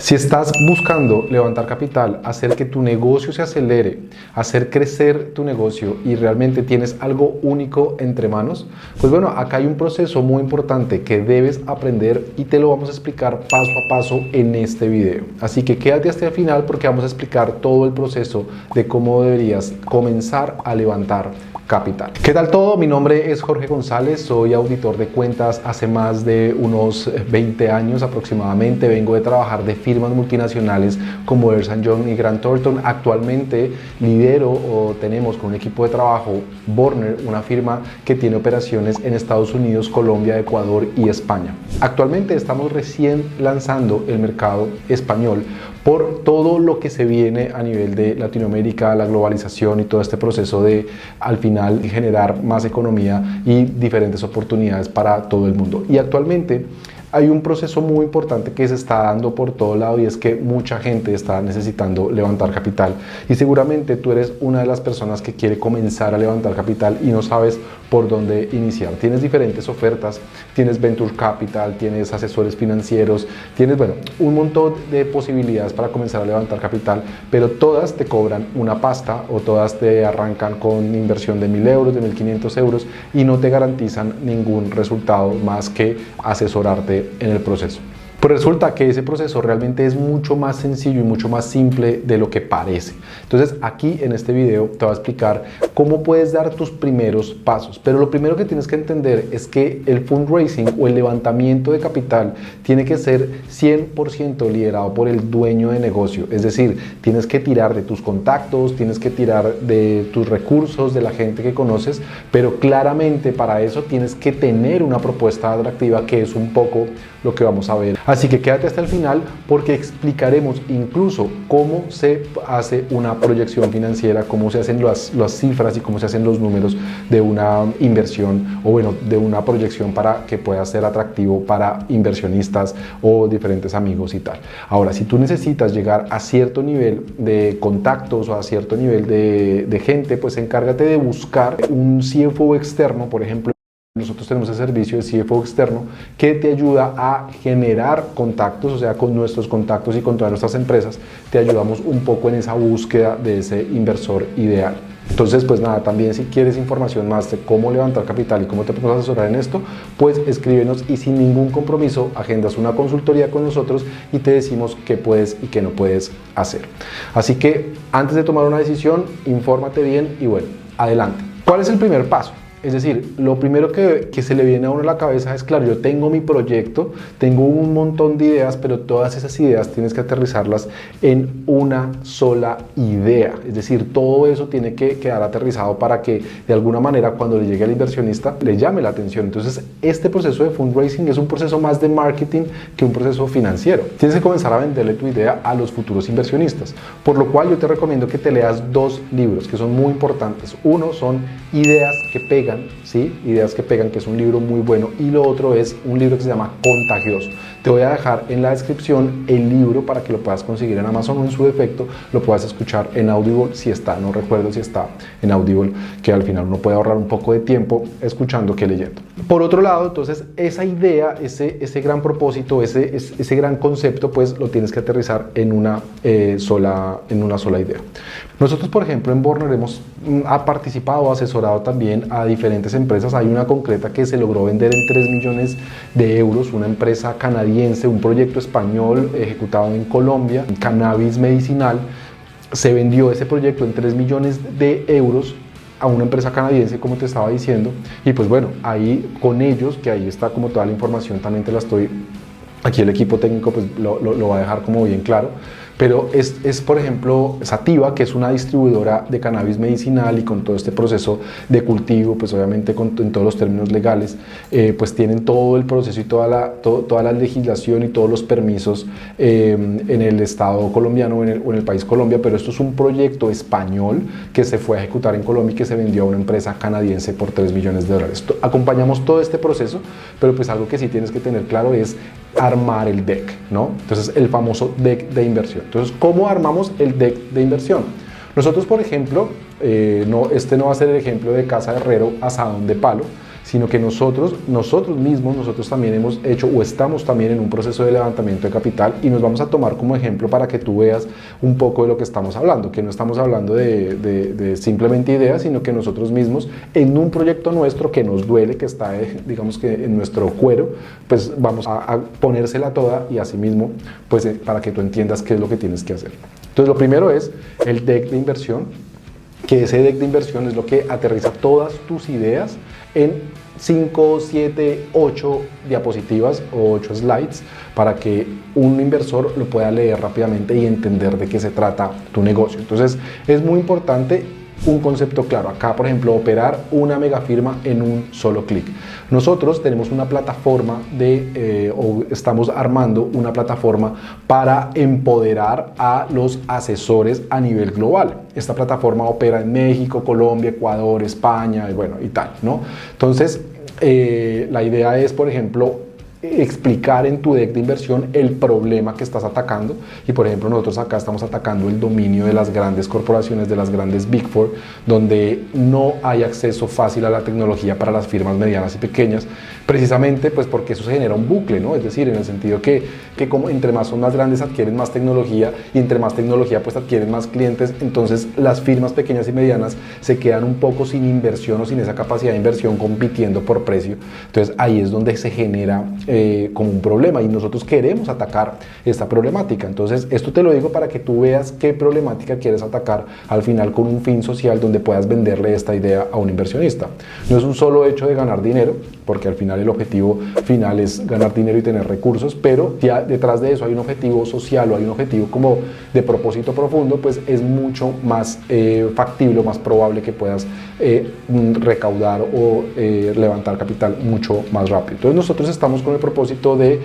Si estás buscando levantar capital, hacer que tu negocio se acelere, hacer crecer tu negocio y realmente tienes algo único entre manos, pues bueno, acá hay un proceso muy importante que debes aprender y te lo vamos a explicar paso a paso en este video. Así que quédate hasta el final porque vamos a explicar todo el proceso de cómo deberías comenzar a levantar capital. ¿Qué tal todo? Mi nombre es Jorge González, soy auditor de cuentas hace más de unos 20 años aproximadamente. Vengo de trabajar de firmas multinacionales como Ernst & Young y Grant Thornton. Actualmente lidero o tenemos con un equipo de trabajo Borner, una firma que tiene operaciones en Estados Unidos, Colombia, Ecuador y España. Actualmente estamos recién lanzando el mercado español por todo lo que se viene a nivel de Latinoamérica, la globalización y todo este proceso de al final generar más economía y diferentes oportunidades para todo el mundo. Y actualmente hay un proceso muy importante que se está dando por todo lado y es que mucha gente está necesitando levantar capital y seguramente tú eres una de las personas que quiere comenzar a levantar capital y no sabes por dónde iniciar. Tienes diferentes ofertas, tienes Venture Capital, tienes asesores financieros, tienes un montón de posibilidades para comenzar a levantar capital, pero todas te cobran una pasta o todas te arrancan con inversión de 1.000 euros, de 1.500 euros y no te garantizan ningún resultado más que asesorarte en el proceso. Pues resulta que ese proceso realmente es mucho más sencillo y mucho más simple de lo que parece. Entonces aquí en este video te voy a explicar cómo puedes dar tus primeros pasos. Pero lo primero que tienes que entender es que el fundraising o el levantamiento de capital tiene que ser 100% liderado por el dueño de negocio. Es decir, tienes que tirar de tus contactos, tienes que tirar de tus recursos, de la gente que conoces, pero claramente para eso tienes que tener una propuesta atractiva que es un poco lo que vamos a ver. Así que quédate hasta el final porque explicaremos incluso cómo se hace una proyección financiera, cómo se hacen las cifras y cómo se hacen los números de una inversión o de una proyección para que pueda ser atractivo para inversionistas o diferentes amigos y tal. Ahora, si tú necesitas llegar a cierto nivel de contactos o a cierto nivel de gente, pues encárgate de buscar un CFO externo, por ejemplo. Nosotros tenemos el servicio de CFO externo que te ayuda a generar contactos, o sea, con nuestros contactos y con todas nuestras empresas, te ayudamos un poco en esa búsqueda de ese inversor ideal. Entonces, pues nada, también si quieres información más de cómo levantar capital y cómo te podemos asesorar en esto, pues escríbenos y sin ningún compromiso agendas una consultoría con nosotros y te decimos qué puedes y qué no puedes hacer. Así que antes de tomar una decisión, infórmate bien y bueno, adelante. ¿Cuál es el primer paso? Es decir, lo primero que se le viene a uno a la cabeza es, claro, yo tengo mi proyecto, tengo un montón de ideas, pero todas esas ideas tienes que aterrizarlas en una sola idea. Es decir, todo eso tiene que quedar aterrizado para que de alguna manera cuando le llegue al inversionista le llame la atención. Entonces, este proceso de fundraising es un proceso más de marketing que un proceso financiero. Tienes que comenzar a venderle tu idea a los futuros inversionistas, por lo cual yo te recomiendo que te leas dos libros que son muy importantes. Uno son Ideas que pegan, ¿sí? Ideas que pegan, que es un libro muy bueno, y lo otro es un libro que se llama Contagioso. Te voy a dejar en la descripción el libro para que lo puedas conseguir en Amazon o en su defecto lo puedas escuchar en Audible si está, no recuerdo si está en Audible, que al final uno puede ahorrar un poco de tiempo escuchando que leyendo. Por otro lado, entonces esa idea, ese gran propósito, ese gran concepto, pues lo tienes que aterrizar en una sola idea. Nosotros, por ejemplo, en Borner hemos participado, asesorado también a diferentes empresas. Hay una concreta que se logró vender en 3 millones de euros, una empresa canadiense, un proyecto español ejecutado en Colombia, cannabis medicinal. Se vendió ese proyecto en 3 millones de euros a una empresa canadiense, como te estaba diciendo, y pues bueno, ahí con ellos, que ahí está como toda la información, también te la estoy, aquí el equipo técnico pues lo va a dejar como bien claro. Pero es por ejemplo, Sativa, que es una distribuidora de cannabis medicinal y con todo este proceso de cultivo, pues obviamente en todos los términos legales, pues tienen todo el proceso y toda la legislación y todos los permisos en el Estado colombiano o en el país Colombia, pero esto es un proyecto español que se fue a ejecutar en Colombia y que se vendió a una empresa canadiense por 3 millones de dólares. Acompañamos todo este proceso, pero pues algo que sí tienes que tener claro es armar el deck, ¿no? Entonces, el famoso deck de inversión. Entonces, ¿cómo armamos el deck de inversión? Nosotros, por ejemplo, este no va a ser el ejemplo de casa de herrero, asadón de palo, sino que nosotros mismos, nosotros también hemos hecho o estamos también en un proceso de levantamiento de capital y nos vamos a tomar como ejemplo para que tú veas un poco de lo que estamos hablando, que no estamos hablando de simplemente ideas, sino que nosotros mismos en un proyecto nuestro que nos duele, que está digamos que en nuestro cuero, pues vamos a ponérsela toda y así mismo pues para que tú entiendas qué es lo que tienes que hacer. Entonces lo primero es el deck de inversión, que ese deck de inversión es lo que aterriza todas tus ideas en 5, 7, 8 diapositivas o 8 slides para que un inversor lo pueda leer rápidamente y entender de qué se trata tu negocio. Entonces es muy importante un concepto claro. Acá, por ejemplo, operar una mega firma en un solo clic. Nosotros tenemos una plataforma o estamos armando una plataforma para empoderar a los asesores a nivel global. Esta plataforma opera en México, Colombia, Ecuador, España, y tal, ¿no? Entonces, la idea es, por ejemplo, explicar en tu deck de inversión el problema que estás atacando y por ejemplo nosotros acá estamos atacando el dominio de las grandes corporaciones, de las grandes Big Four, donde no hay acceso fácil a la tecnología para las firmas medianas y pequeñas, precisamente pues porque eso se genera un bucle, ¿no? Es decir, en el sentido que como entre más son más grandes adquieren más tecnología y entre más tecnología pues adquieren más clientes, entonces las firmas pequeñas y medianas se quedan un poco sin inversión o sin esa capacidad de inversión compitiendo por precio. Entonces ahí es donde se genera como un problema y nosotros queremos atacar esta problemática. Entonces esto te lo digo para que tú veas qué problemática quieres atacar al final con un fin social donde puedas venderle esta idea a un inversionista. No es un solo hecho de ganar dinero, porque al final el objetivo final es ganar dinero y tener recursos, pero ya detrás de eso hay un objetivo social o hay un objetivo como de propósito profundo, pues es mucho más factible o más probable que puedas recaudar o levantar capital mucho más rápido. Entonces nosotros estamos con el propósito de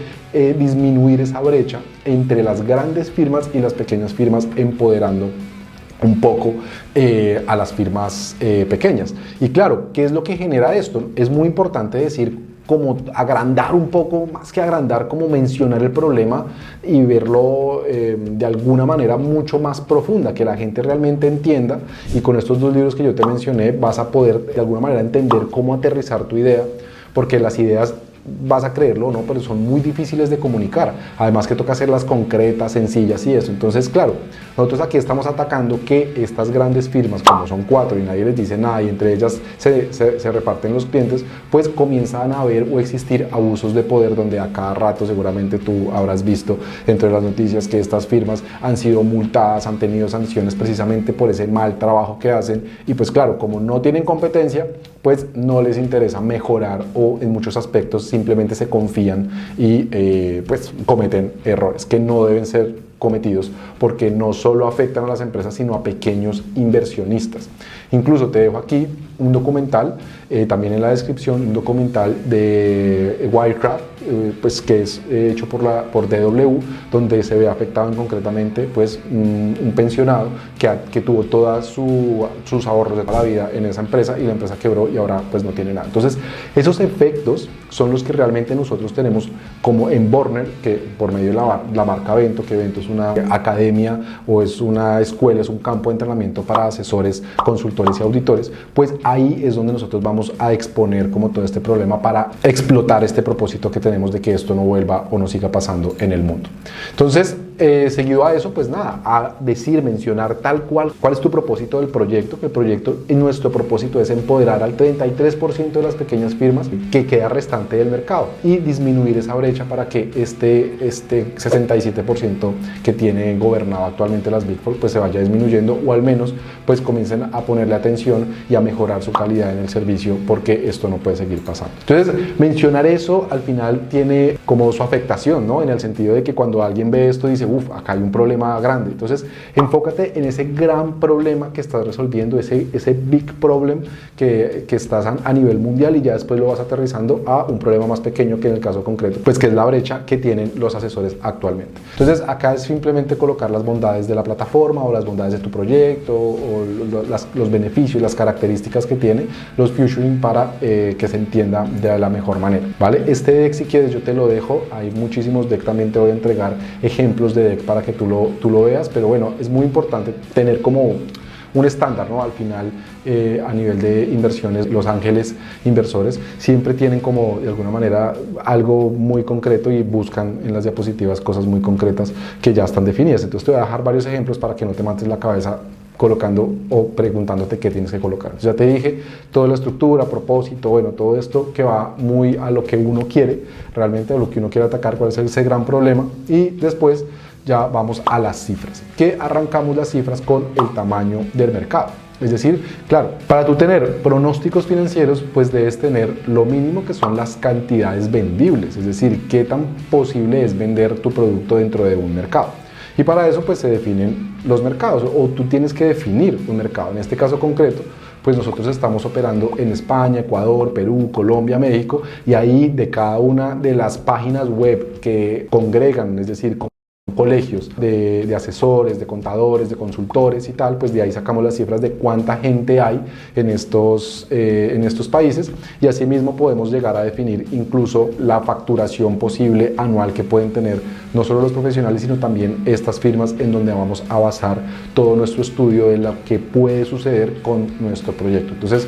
disminuir esa brecha entre las grandes firmas y las pequeñas firmas, empoderando un poco a las firmas pequeñas. Y claro, ¿qué es lo que genera esto? Es muy importante decir, como agrandar un poco, más que agrandar, como mencionar el problema y verlo de alguna manera mucho más profunda, que la gente realmente entienda, y con estos dos libros que yo te mencioné vas a poder de alguna manera entender cómo aterrizar tu idea, porque las ideas, vas a creerlo o no, pero son muy difíciles de comunicar, además que toca hacerlas concretas, sencillas y eso. Entonces claro, nosotros aquí estamos atacando que estas grandes firmas, como son 4 y nadie les dice nada y entre ellas se reparten los clientes, pues comienzan a haber o existir abusos de poder, donde a cada rato seguramente tú habrás visto entre las noticias que estas firmas han sido multadas, han tenido sanciones precisamente por ese mal trabajo que hacen, y pues claro, como no tienen competencia, pues no les interesa mejorar, o en muchos aspectos simplemente se confían y pues cometen errores que no deben ser cometidos, porque no solo afectan a las empresas sino a pequeños inversionistas. Incluso te dejo aquí un documental, también en la descripción, un documental de Wirecraft, pues que es hecho por DW, donde se ve afectado concretamente pues un pensionado que tuvo todos sus ahorros de toda la vida en esa empresa, y la empresa quebró y ahora pues no tiene nada. Entonces esos efectos son los que realmente nosotros tenemos como en Borner, que por medio de la marca Vento, que Vento es una academia o es una escuela, es un campo de entrenamiento para asesores, consultores y auditores, pues ahí es donde nosotros vamos a exponer como todo este problema para explotar este propósito que tenemos de que esto no vuelva o no siga pasando en el mundo. Entonces, seguido a eso, pues nada, a mencionar tal cual es tu propósito del proyecto, que el proyecto, nuestro propósito es empoderar al 33% de las pequeñas firmas que queda restante del mercado y disminuir esa brecha para que este 67% que tiene gobernado actualmente las Big Four pues se vaya disminuyendo, o al menos pues comiencen a ponerle atención y a mejorar su calidad en el servicio, porque esto no puede seguir pasando. Entonces, mencionar eso al final tiene como su afectación, ¿no? En el sentido de que cuando alguien ve esto dice, acá hay un problema grande. Entonces, enfócate en ese gran problema que estás resolviendo, ese big problem que estás a nivel mundial, y ya después lo vas aterrizando a un problema más pequeño, que en el caso concreto, pues que es la brecha que tienen los asesores actualmente. Entonces, acá es simplemente colocar las bondades de la plataforma o las bondades de tu proyecto o los beneficios, las características que tiene los Futuring para que se entienda de la mejor manera, ¿vale? Este deck, si quieres, yo te lo dejo. Hay muchísimos decks, también te voy a entregar ejemplos de deck para que tú lo veas, pero bueno, es muy importante tener como un estándar, ¿no? Al final, a nivel de inversiones, los ángeles inversores siempre tienen como de alguna manera algo muy concreto y buscan en las diapositivas cosas muy concretas que ya están definidas. Entonces te voy a dejar varios ejemplos para que no te mates la cabeza colocando o preguntándote qué tienes que colocar. Entonces, ya te dije toda la estructura, propósito, bueno, todo esto que va muy a lo que uno quiere, realmente a lo que uno quiere atacar, cuál es ese gran problema, y después ya vamos a las cifras, que arrancamos las cifras con el tamaño del mercado. Es decir, claro, para tú tener pronósticos financieros, pues debes tener lo mínimo que son las cantidades vendibles, es decir, qué tan posible es vender tu producto dentro de un mercado. Y para eso pues se definen los mercados, o tú tienes que definir un mercado. En este caso concreto, pues nosotros estamos operando en España, Ecuador, Perú, Colombia, México, y ahí de cada una de las páginas web que congregan, es decir, colegios de asesores, de contadores, de consultores y tal, pues de ahí sacamos las cifras de cuánta gente hay en estos países, y asimismo podemos llegar a definir incluso la facturación posible anual que pueden tener no solo los profesionales, sino también estas firmas en donde vamos a basar todo nuestro estudio de lo que puede suceder con nuestro proyecto. Entonces,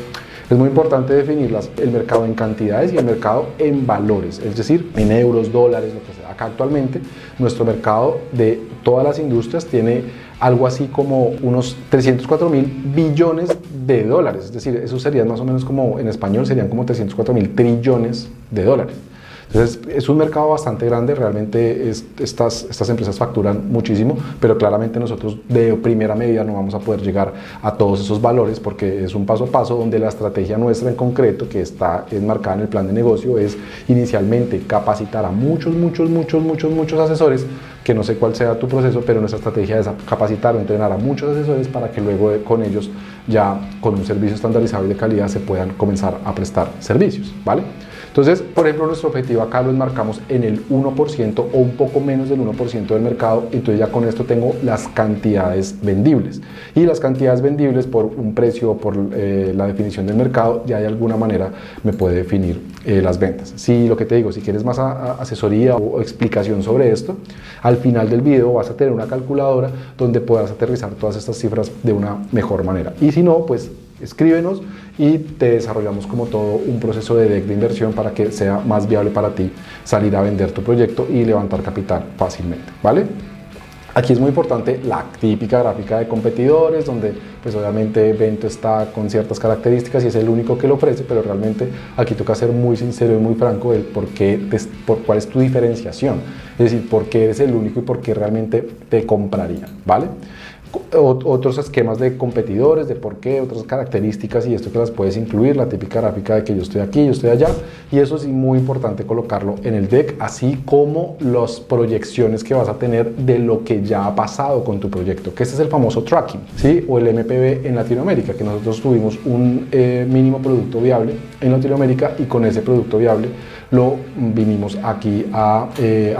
es muy importante definir el mercado en cantidades y el mercado en valores, es decir, en euros, dólares, lo que sea. Acá actualmente nuestro mercado de todas las industrias tiene algo así como unos 304.000 billones de dólares, es decir, eso sería más o menos como en español serían como 304.000 trillones de dólares. Entonces es un mercado bastante grande, realmente estas empresas facturan muchísimo, pero claramente nosotros de primera medida no vamos a poder llegar a todos esos valores porque es un paso a paso donde la estrategia nuestra en concreto, que está enmarcada en el plan de negocio, es inicialmente capacitar a muchos asesores, que no sé cuál sea tu proceso, pero nuestra estrategia es capacitar o entrenar a muchos asesores para que luego con ellos ya con un servicio estandarizado y de calidad se puedan comenzar a prestar servicios, ¿vale? Entonces, por ejemplo, nuestro objetivo acá lo enmarcamos en el 1% o un poco menos del 1% del mercado, entonces ya con esto tengo las cantidades vendibles. Y las cantidades vendibles por un precio o por la definición del mercado, ya de alguna manera me puede definir las ventas. Si lo que te digo, si quieres más asesoría o explicación sobre esto, al final del video vas a tener una calculadora donde puedas aterrizar todas estas cifras de una mejor manera. Y si no, pues escríbenos y te desarrollamos como todo un proceso de deck de inversión para que sea más viable para ti salir a vender tu proyecto y levantar capital fácilmente, ¿vale? Aquí es muy importante la típica gráfica de competidores, donde pues obviamente Bento está con ciertas características y es el único que lo ofrece, pero realmente aquí toca ser muy sincero y muy franco del cuál es tu diferenciación, es decir, por qué eres el único y por qué realmente te comprarían, ¿vale? Otros esquemas de competidores, de por qué, otras características y esto que las puedes incluir, la típica gráfica de que yo estoy aquí, yo estoy allá, y eso es muy importante colocarlo en el deck, así como las proyecciones que vas a tener de lo que ya ha pasado con tu proyecto, que este es el famoso tracking, ¿sí? O el MPV en Latinoamérica, que nosotros tuvimos un mínimo producto viable en Latinoamérica y con ese producto viable lo vinimos aquí a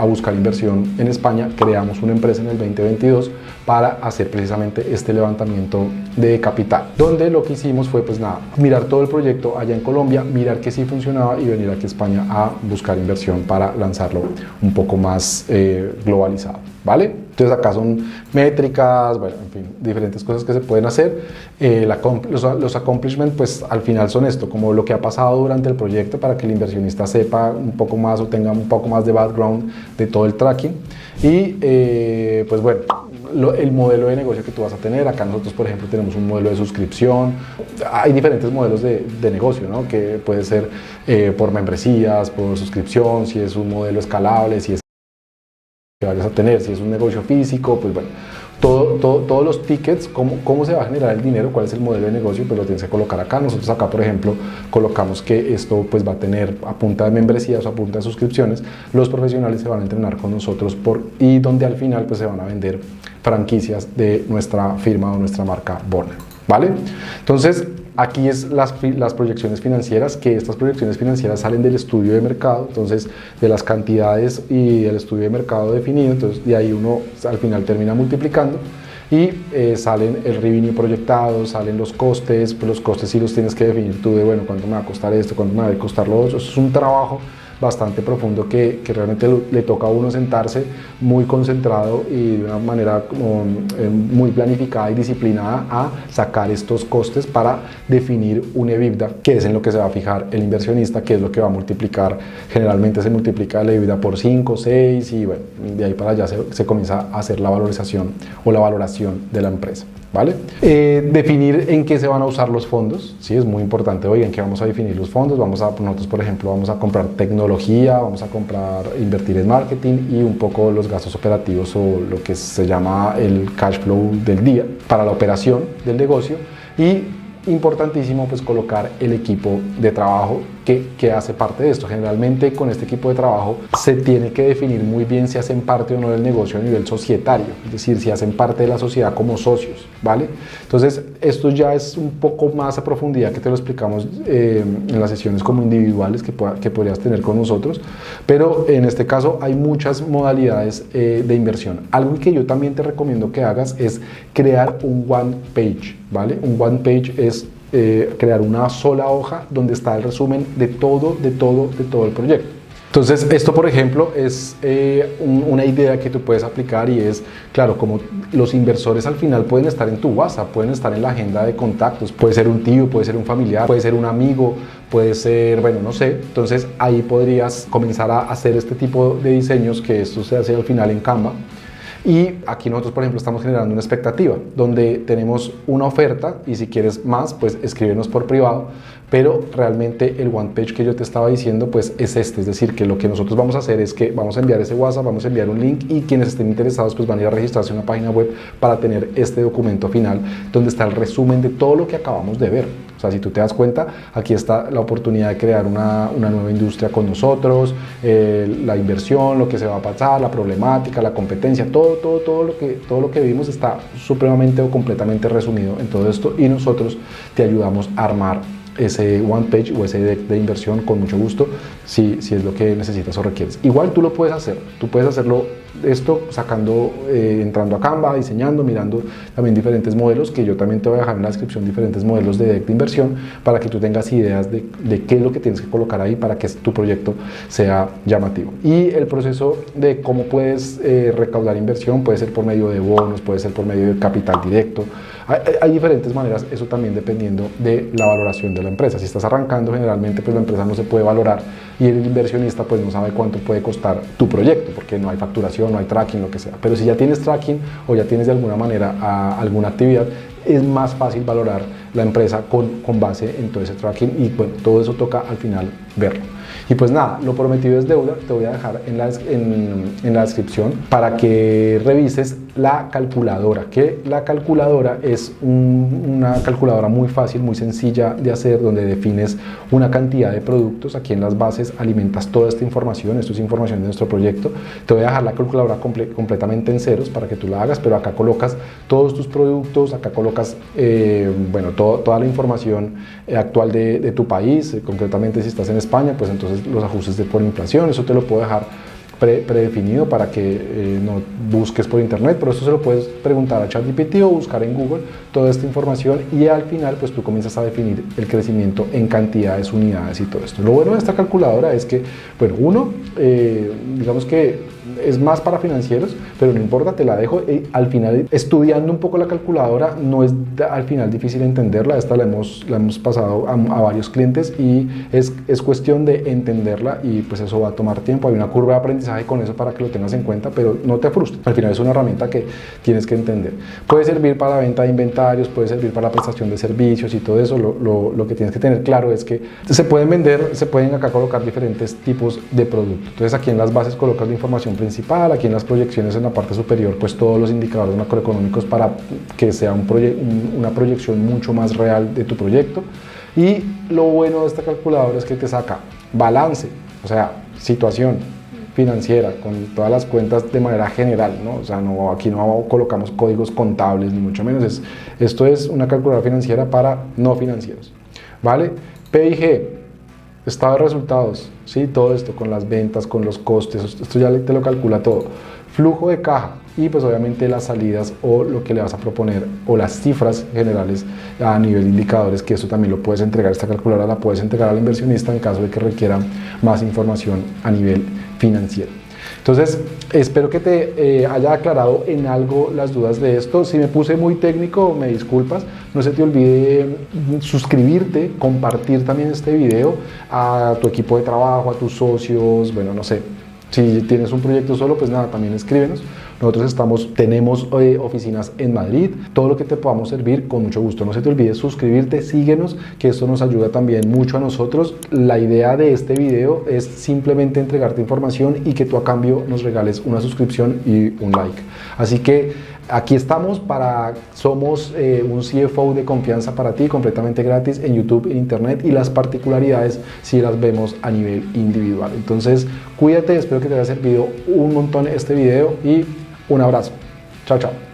buscar inversión en España, creamos una empresa en el 2022 para hacer precisamente este levantamiento de capital, donde lo que hicimos fue pues nada, mirar todo el proyecto allá en Colombia, mirar que sí funcionaba y venir aquí a España a buscar inversión para lanzarlo un poco más globalizado, ¿vale? Entonces acá son métricas, bueno, en fin, diferentes cosas que se pueden hacer. Los accomplishments pues al final son esto, como lo que ha pasado durante el proyecto para que el inversionista sepa un poco más o tenga un poco más de background de todo el tracking. Y pues bueno, el modelo de negocio que tú vas a tener. Acá nosotros, por ejemplo, tenemos un modelo de suscripción. Hay diferentes modelos de negocio, ¿no? Que puede ser por membresías, por suscripción, si es un modelo escalable, si es que vayas a tener, si es un negocio físico, pues bueno, todos los tickets, cómo se va a generar el dinero, cuál es el modelo de negocio, pues lo tienes que colocar acá. Nosotros acá, por ejemplo, colocamos que esto pues va a tener a punta de membresías o a punta de suscripciones, los profesionales se van a entrenar con nosotros y donde al final pues se van a vender franquicias de nuestra firma o nuestra marca Borner, ¿vale? Entonces, aquí es las proyecciones financieras, que estas proyecciones financieras salen del estudio de mercado, entonces de las cantidades y el estudio de mercado definido, entonces de ahí uno al final termina multiplicando y salen el revenue proyectado, salen los costes, pues los costes sí los tienes que definir tú de bueno, cuánto me va a costar esto, cuánto me va a costar lo otro. Eso es un trabajo bastante profundo que realmente le toca a uno sentarse muy concentrado y de una manera como, muy planificada y disciplinada a sacar estos costes para definir un EBITDA, que es en lo que se va a fijar el inversionista, que es lo que va a multiplicar. Generalmente se multiplica el EBITDA por 5, 6 y bueno, de ahí para allá se comienza a hacer la valorización o la valoración de la empresa. ¿Vale? Definir en qué se van a usar los fondos, ¿sí? Es muy importante. Oigan, ¿qué vamos a definir los fondos? Nosotros, por ejemplo, vamos a comprar tecnología, vamos a invertir en marketing y un poco los gastos operativos o lo que se llama el cash flow del día para la operación del negocio. Y importantísimo, pues colocar el equipo de trabajo que hace parte de esto. Generalmente con este equipo de trabajo se tiene que definir muy bien si hacen parte o no del negocio a nivel societario, es decir, si hacen parte de la sociedad como socios, ¿vale? Entonces esto ya es un poco más a profundidad que te lo explicamos en las sesiones como individuales que podrías tener con nosotros, pero en este caso hay muchas modalidades de inversión. Algo que yo también te recomiendo que hagas es crear un one page, ¿vale? Un one page es crear una sola hoja donde está el resumen de todo el proyecto. Entonces esto, por ejemplo, es una idea que tú puedes aplicar y es, claro, como los inversores al final pueden estar en tu WhatsApp, pueden estar en la agenda de contactos, puede ser un tío, puede ser un familiar, puede ser un amigo, puede ser, bueno, no sé. Entonces ahí podrías comenzar a hacer este tipo de diseños, que esto se hace al final en Canva. Y aquí nosotros, por ejemplo, estamos generando una expectativa donde tenemos una oferta y si quieres más, pues escríbenos por privado, pero realmente el one page que yo te estaba diciendo pues es este, es decir, que lo que nosotros vamos a hacer es que vamos a enviar ese WhatsApp, vamos a enviar un link y quienes estén interesados pues van a ir a registrarse en una página web para tener este documento final donde está el resumen de todo lo que acabamos de ver. O sea, si tú te das cuenta, aquí está la oportunidad de crear una nueva industria con nosotros, la inversión, lo que se va a pasar, la problemática, la competencia, todo lo que vimos está supremamente o completamente resumido en todo esto y nosotros te ayudamos a armar ese one page o ese deck de inversión con mucho gusto si es lo que necesitas o requieres. Igual tú lo puedes hacer, tú puedes hacerlo esto sacando, entrando a Canva, diseñando, mirando también diferentes modelos, que yo también te voy a dejar en la descripción diferentes modelos de deck de inversión para que tú tengas ideas de qué es lo que tienes que colocar ahí para que tu proyecto sea llamativo. Y el proceso de cómo puedes recaudar inversión puede ser por medio de bonos, puede ser por medio de capital directo. Hay diferentes maneras, eso también dependiendo de la valoración de la empresa. Si estás arrancando, generalmente pues la empresa no se puede valorar y el inversionista pues no sabe cuánto puede costar tu proyecto porque no hay facturación, no hay tracking, lo que sea. Pero si ya tienes tracking o ya tienes de alguna manera alguna actividad, es más fácil valorar la empresa con base en todo ese tracking y bueno, todo eso toca al final verlo. Y pues nada, lo prometido es deuda, te voy a dejar en la descripción para que revises la calculadora, que la calculadora es una calculadora muy fácil, muy sencilla de hacer, donde defines una cantidad de productos. Aquí en las bases alimentas toda esta información, esto es información de nuestro proyecto. Te voy a dejar la calculadora completamente en ceros para que tú la hagas, pero acá colocas todos tus productos, acá colocas bueno, toda la información actual de tu país, concretamente si estás en España, pues entonces los ajustes por inflación, eso te lo puedo dejar predefinido para que no busques por internet, pero esto se lo puedes preguntar a ChatGPT o buscar en Google toda esta información y al final pues tú comienzas a definir el crecimiento en cantidades, unidades y todo esto. Lo bueno de esta calculadora es que, bueno, digamos que es más para financieros, pero no importa, te la dejo. Al final, estudiando un poco la calculadora, no es al final difícil entenderla. Esta la hemos pasado a varios clientes y es cuestión de entenderla y pues eso va a tomar tiempo. Hay una curva de aprendizaje con eso para que lo tengas en cuenta, pero no te frustres. Al final es una herramienta que tienes que entender. Puede servir para la venta de inventarios, puede servir para la prestación de servicios y todo eso. Lo que tienes que tener claro es que se pueden acá colocar diferentes tipos de productos. Entonces aquí en las bases colocas la información principal, aquí en las proyecciones en la parte superior pues todos los indicadores macroeconómicos para que sea una proyección mucho más real de tu proyecto. Y lo bueno de esta calculadora es que te saca balance, o sea, situación financiera con todas las cuentas de manera general, ¿no? O sea, aquí no colocamos códigos contables ni mucho menos, esto es una calculadora financiera para no financieros, ¿vale? P&G, estado de resultados, ¿sí? Todo esto con las ventas, con los costes, esto ya te lo calcula todo. Flujo de caja, y pues obviamente las salidas o lo que le vas a proponer o las cifras generales a nivel de indicadores, que eso también lo puedes entregar, esta calculadora la puedes entregar al inversionista en caso de que requiera más información a nivel financiero. Entonces, espero que te haya aclarado en algo las dudas de esto. Si me puse muy técnico, me disculpas. No se te olvide suscribirte, compartir también este video a tu equipo de trabajo, a tus socios, bueno, no sé. Si tienes un proyecto solo, pues nada, también escríbenos. Nosotros tenemos oficinas en Madrid, todo lo que te podamos servir con mucho gusto. No se te olvide suscribirte, síguenos, que esto nos ayuda también mucho a nosotros. La idea de este video es simplemente entregarte información y que tú a cambio nos regales una suscripción y un like. Así que aquí estamos somos un CFO de confianza para ti, completamente gratis en YouTube, en Internet, y las particularidades si las vemos a nivel individual. Entonces, cuídate, espero que te haya servido un montón este video y un abrazo. Chao, chao.